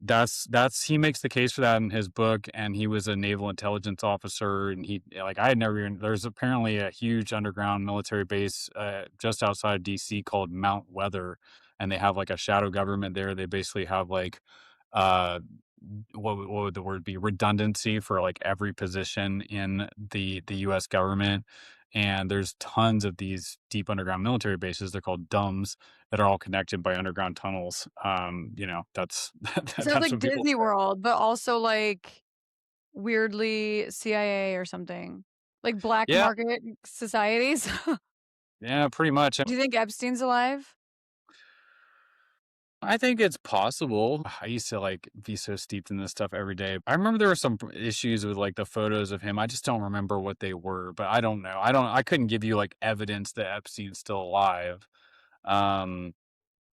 That's he makes the case for that in his book, and he was a naval intelligence officer, and he, like, I had never even, there's apparently a huge underground military base just outside DC called Mount Weather, and they have like a shadow government there. They basically have like uh what would the word be, redundancy for like every position in the US government. And there's tons of these deep underground military bases. They're called DUMBs that are all connected by underground tunnels. That's So it's that's like what people Disney say. World, but also like weirdly CIA or something. Like black Yeah, market societies. yeah, pretty much. Do you think Epstein's alive? I think it's possible. I used to like be so steeped in this stuff every day. I remember there were some issues with like the photos of him. I just don't remember what they were, but I don't know. I couldn't give you like evidence that Epstein's still alive. Um,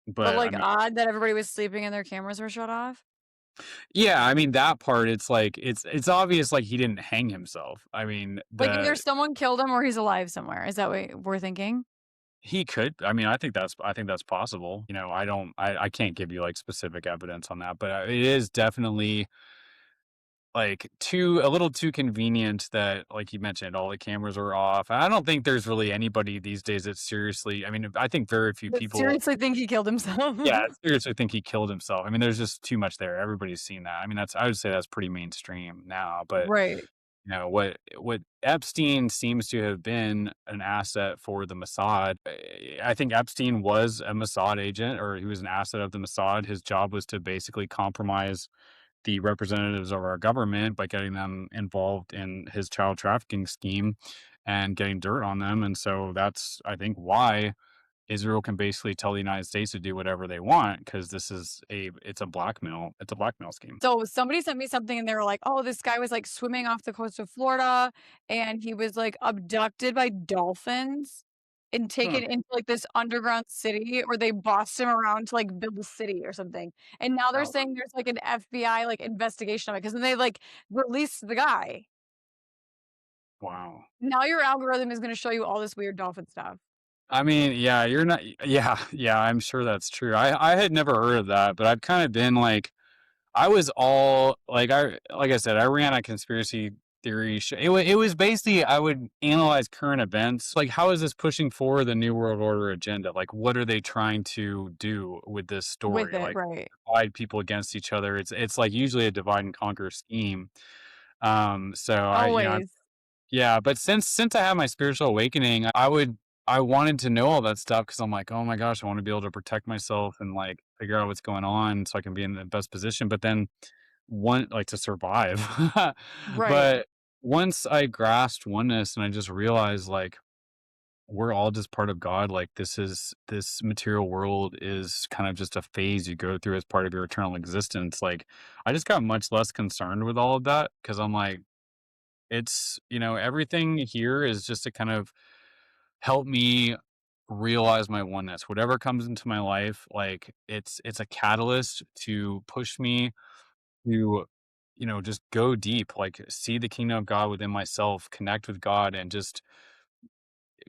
But but I like mean, odd that everybody was sleeping and their cameras were shut off? yeah, I mean that part it's like it's obvious like he didn't hang himself. I mean, Like either the someone killed him or he's alive somewhere. Is that what we're thinking? he could. I mean, I think that's possible. I can't give you like specific evidence on that, but it is definitely like too a little too convenient that like you mentioned all the cameras were off. I don't think there's really anybody these days that seriously, I mean, I think very few But people, seriously think he killed himself? yeah, seriously think he killed himself. I mean, there's just too much there. Everybody's seen that. I mean, I would say that's pretty mainstream now, but Right. what Epstein seems to have been an asset for the Mossad. I think Epstein was a Mossad agent, or he was an asset of the Mossad. His job was to basically compromise the representatives of our government by getting them involved in his child trafficking scheme and getting dirt on them. And so that's, I think, why Israel can basically tell the United States to do whatever they want because it's a blackmail scheme. So somebody sent me something and they were like, "Oh, this guy was like swimming off the coast of Florida and he was like abducted by dolphins and Huh. taken into like this underground city or they bossed him around to like build a city or something." And now they're Oh, saying there's like an FBI like investigation of it because then they like released the guy. wow. Now your algorithm is going to show you all this weird dolphin stuff. I mean, yeah, you're not, yeah, yeah, I'm sure that's true. I had never heard of that, but I've kind of been like, I was all like I said, I ran a conspiracy theory show. It was basically I would analyze current events, like how is this pushing forward the New World Order agenda? Like what are they trying to do with this With story? it, Like right. divide people against each other. It's like usually a divide and conquer scheme. So Always. yeah, but since I had my spiritual awakening, I wanted to know all that stuff because I'm like, oh my gosh, I want to be able to protect myself and like figure out what's going on so I can be in the best position. But then one like to survive. Right. But once I grasped oneness and I just realized like we're all just part of God, like this material world is kind of just a phase you go through as part of your eternal existence. Like I just got much less concerned with all of that because I'm like, everything here is just to kind of help me realize my oneness. Whatever comes into my life, like it's a catalyst to push me to just go deep, like see the kingdom of God within myself, connect with God and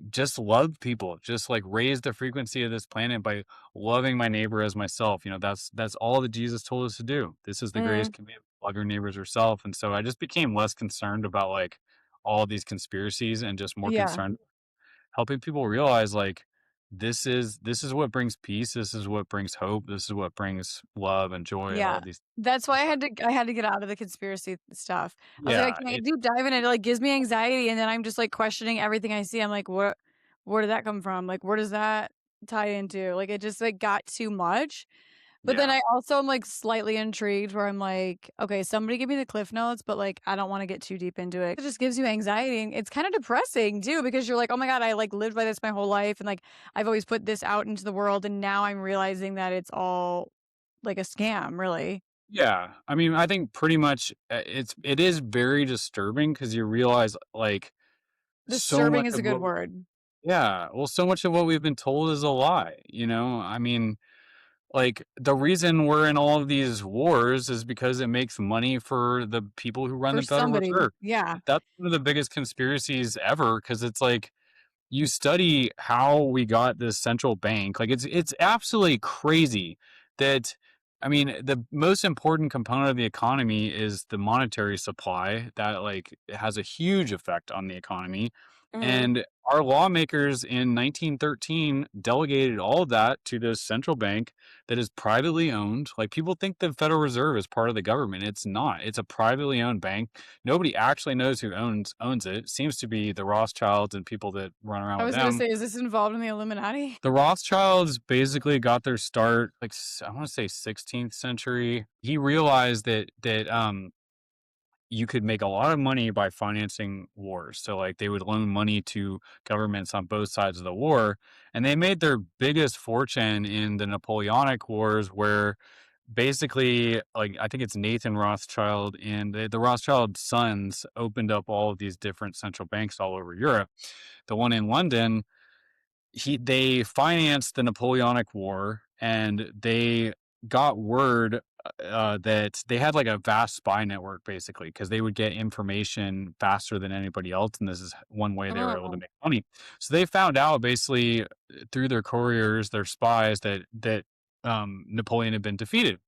just love people, just like raise the frequency of this planet by loving my neighbor as myself. That's all that Jesus told us to do. This is the greatest Mhm. commandment, love your neighbors yourself. And so I just became less concerned about like all these conspiracies and just more Yeah. concerned helping people realize like this is what brings peace, this is what brings hope, this is what brings love and joy, all Yeah. of these. That's why I had to get out of the conspiracy stuff. I was like, Yeah, I can't deep dive in it. It like gives me anxiety and then I'm just like questioning everything I see. I'm like, where did that come from? Like, where does that tie into? Like it just like got too much. But then yeah, I also am like slightly intrigued where I'm like, okay, somebody give me the cliff notes, but like I don't want to get too deep into it. It just gives you anxiety and it's kind of depressing too because you're like, oh my God, I like lived by this my whole life and like I've always put this out into the world and now I'm realizing that it's all like a scam, really. yeah. I mean, I think pretty much it is very disturbing because you realize like so Disturbing much is a of good what word. yeah, well, so much of what we've been told is a lie. I mean, like the reason we're in all of these wars is because it makes money for the people who run For the Federal somebody. Reserve. Yeah. That's one of the biggest conspiracies ever because it's like you study how we got this central bank. Like it's absolutely crazy that I mean the most important component of the economy is the monetary supply that like has a huge effect on the economy. Mhm. And our lawmakers in 1913 delegated all of that to this central bank that is privately owned. Like people think the Federal Reserve is part of the government. It's not. It's a privately owned bank. Nobody actually knows who owns it. It seems to be the Rothschilds and people that run around I with was gonna them. say, is this involved in the Illuminati? The Rothschilds basically got their start like I want to say 16th century. He realized that you could make a lot of money by financing wars. So like they would loan money to governments on both sides of the war, and they made their biggest fortune in the Napoleonic Wars, where basically like I think it's Nathan Rothschild and the Rothschild sons opened up all of these different central banks all over Europe. The one in London, they financed the Napoleonic War, and they got word that they had like a vast spy network basically because they would get information faster than anybody else, and this is one way they were able to Oh, make money. So they found out basically through their couriers, their spies, that Napoleon had been defeated,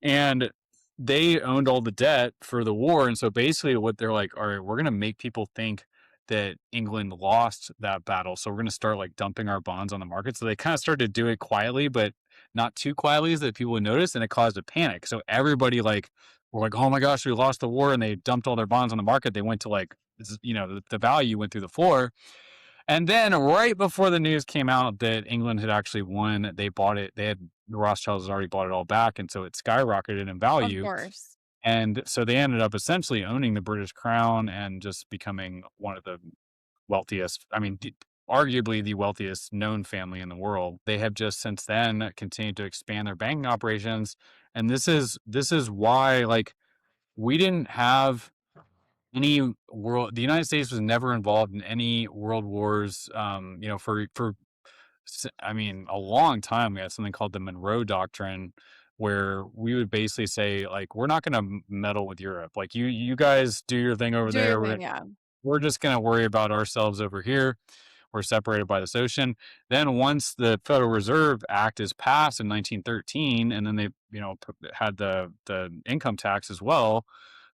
and they owned all the debt for the war. And so basically, what they're like, all right, we're gonna make people think that England lost that battle. So we're going to start like dumping our bonds on the market. So they kind of started to do it quietly, but not too quietly so that people would notice, and it caused a panic. So everybody like were like, oh my gosh, we lost the war, and they dumped all their bonds on the market. They went to like, the value went through the floor. And then right before the news came out that England had actually won, they bought it. The Rothschilds had already bought it all back, and so it skyrocketed in of value. course. And so they ended up essentially owning the British crown and just becoming one of the wealthiest, I mean, arguably the wealthiest known family in the world. They have just since then continued to expand their banking operations. And this is why like we didn't have any the United States was never involved in any world wars. I mean, a long time we had something called the Monroe Doctrine, where we would basically say like we're not going to meddle with Europe. Like you guys do your thing over Do your there. thing, yeah. We're just going to worry about ourselves over here. We're separated by this ocean. Then once the Federal Reserve Act is passed in 1913, and then they had the income tax as well,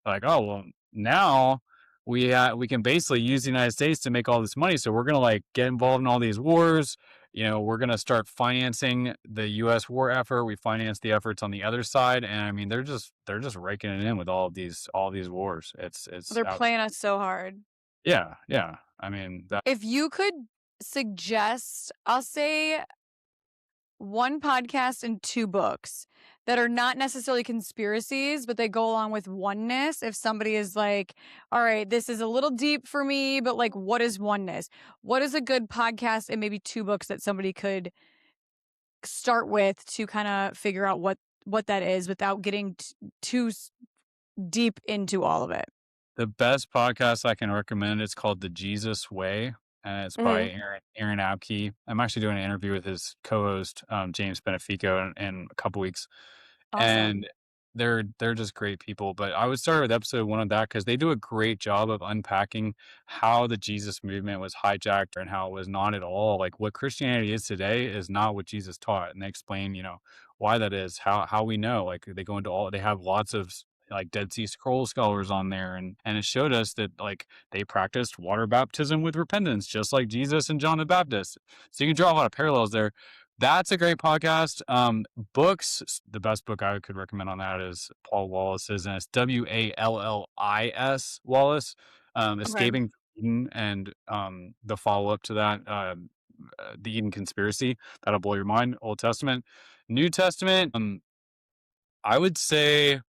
like, oh well, now we can basically use the United States to make all this money. So we're gonna like get involved in all these wars. We're gonna start financing the U.S. war effort. We finance the efforts on the other side, and I mean they're just raking it in with all these wars. It's They're out. playing us so hard. Yeah, yeah. I mean that If you could suggest, I'll say one podcast and two books that are not necessarily conspiracies, but they go along with oneness. If somebody is like, all right, this is a little deep for me, but like, what is oneness? What is a good podcast and maybe two books that somebody could start with to kind of figure out what that is without getting too deep into all of it? the best podcast I can recommend is called The Jesus Way, and it's by Hmm. Aaron Abkey. I'm actually doing an interview with his co-host James Benefico in a couple weeks, Awesome. and they're just great people. But I would start with episode one of that because they do a great job of unpacking how the Jesus movement was hijacked and how it was not at all like what Christianity is today is not what Jesus taught, and they explain why that is, how we know. Like they go into they have lots of like Dead Sea Scroll scholars on there, and it showed us that like they practiced water baptism with repentance just like Jesus and John the Baptist. So you can draw a lot of parallels there. That's a great podcast. Books, the best book I could recommend on that is Paul Wallace's, and it's Wallis, Wallace, Okay. Escaping Eden, and the follow up to that, The Eden Conspiracy. That'll blow your mind. Old Testament, New Testament. I would say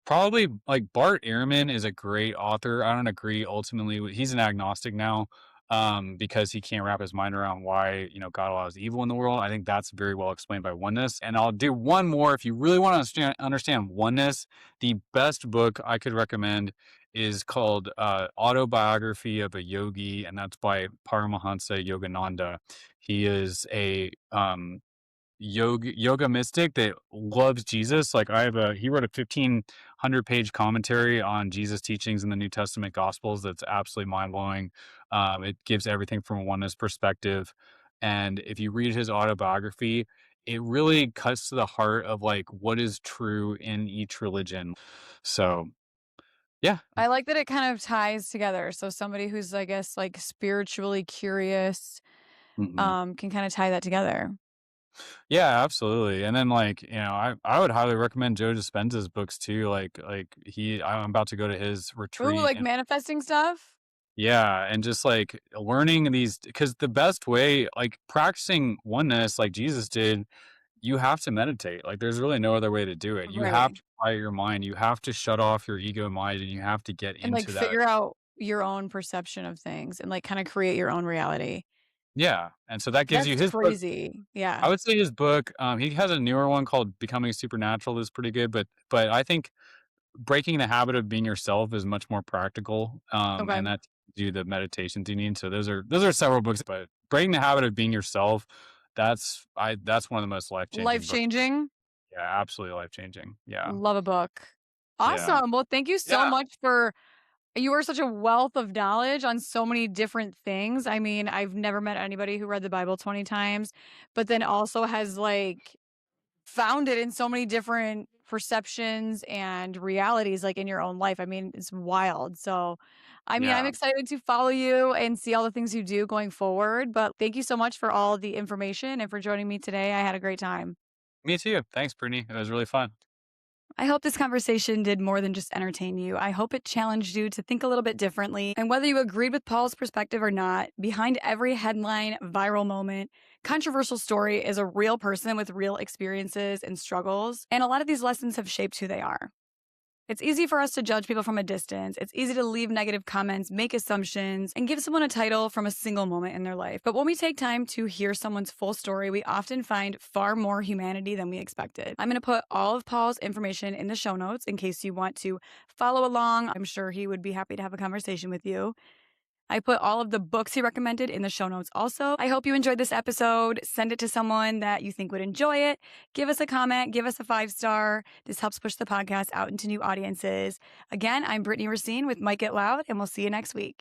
probably like Bart Ehrman is a great author. I don't agree ultimately he's an agnostic now, because he can't wrap his mind around why, God allows evil in the world. I think that's very well explained by oneness. And I'll do one more if you really want to understand oneness. The best book I could recommend is called Autobiography of a Yogi, and that's by Paramahansa Yogananda. He is a yoga mystic that loves Jesus. Like he wrote a 1,500-page commentary on Jesus teachings in the New Testament Gospels. That's absolutely mind blowing. It gives everything from a oneness perspective. And if you read his autobiography, it really cuts to the heart of like what is true in each religion. So Yeah. I like that it kind of ties together. So somebody who's, I guess, like spiritually curious, Mhm. can kind of tie that together. Yeah, absolutely. And then like, I would highly recommend Joe Dispenza's books too. I'm about to go to his Ooh, retreat like and manifesting stuff? yeah, and just like learning these because the best way, like practicing oneness like Jesus did, you have to meditate. Like there's really no other way to do it. You have Right. to quiet your mind. You have to shut off your ego mind and you have to get And like into that. figure out your own perception of things and like kind of create your own reality. Yeah. And so that gives you That's his book. crazy. Yeah. I would say his book, he has a newer one called Becoming Supernatural is pretty good, but I think breaking the habit of being yourself is much more practical, Okay. and that do the meditations you need. So those are several books, but breaking the habit of being yourself, that's one of the most life Life changing books. changing. Yeah, absolutely life changing. Yeah, Love a book. yeah, Awesome. Well, thank you so yeah. much for you are such a wealth of knowledge on so many different things. I mean, I've never met anybody who read the Bible 20 times, but then also has like found it in so many different perceptions and realities like in your own life. I mean, it's wild. So, I mean, I'm Yeah. excited to follow you and see all the things you do going forward, but thank you so much for all the information and for joining me today. I had a great time. Me too. Thanks, Brittany. It was really fun. I hope this conversation did more than just entertain you. I hope it challenged you to think a little bit differently. And whether you agreed with Paul's perspective or not, behind every headline, viral moment, controversial story is a real person with real experiences and struggles. And a lot of these lessons have shaped who they are. It's easy for us to judge people from a distance. It's easy to leave negative comments, make assumptions, and give someone a title from a single moment in their life. But when we take time to hear someone's full story, we often find far more humanity than we expected. I'm going to put all of Paul's information in the show notes in case you want to follow along. I'm sure he would be happy to have a conversation with you. I put all of the books he recommended in the show notes also. I hope you enjoyed this episode. Send it to someone that you think would enjoy it. Give us a comment, give us a 5-star. This helps push the podcast out into new audiences. Again, I'm Brittany Racine with Mike It Loud, and we'll see you next week.